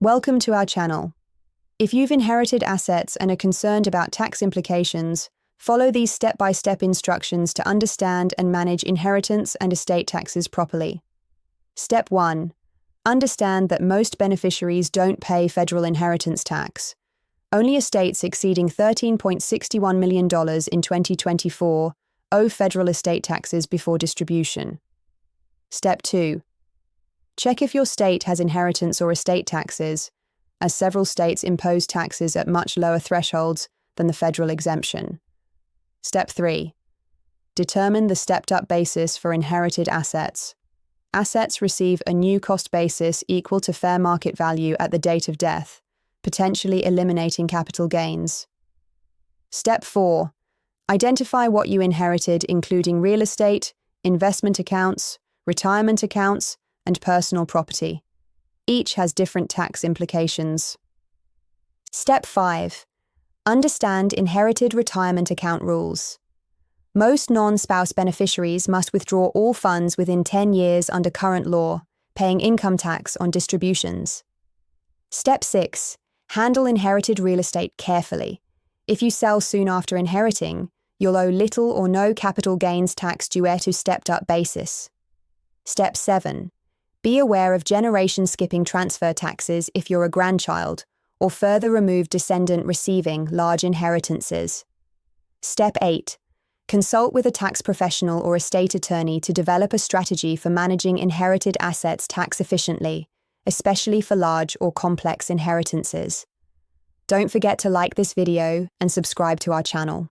Welcome to our channel. If you've inherited assets and are concerned about tax implications, follow these step-by-step instructions to understand and manage inheritance and estate taxes properly. Step 1. Understand that most beneficiaries don't pay federal inheritance tax. Only estates exceeding $13.61 million in 2024 owe federal estate taxes before distribution. Step 2. Check if your state has inheritance or estate taxes, as several states impose taxes at much lower thresholds than the federal exemption. Step 3. Determine the stepped-up basis for inherited assets. Assets receive a new cost basis equal to fair market value at the date of death, potentially eliminating capital gains. Step 4. Identify what you inherited, including real estate, investment accounts, retirement accounts, and personal property. Each has different tax implications. Step 5. Understand inherited retirement account rules. Most non-spouse beneficiaries must withdraw all funds within 10 years under current law, paying income tax on distributions. Step 6. Handle inherited real estate carefully. If you sell soon after inheriting, you'll owe little or no capital gains tax due to stepped-up basis. Step 7. Be aware of generation skipping transfer taxes if you're a grandchild, or further remove descendant receiving large inheritances. Step 8. Consult with a tax professional or estate attorney to develop a strategy for managing inherited assets tax efficiently, especially for large or complex inheritances. Don't forget to like this video and subscribe to our channel.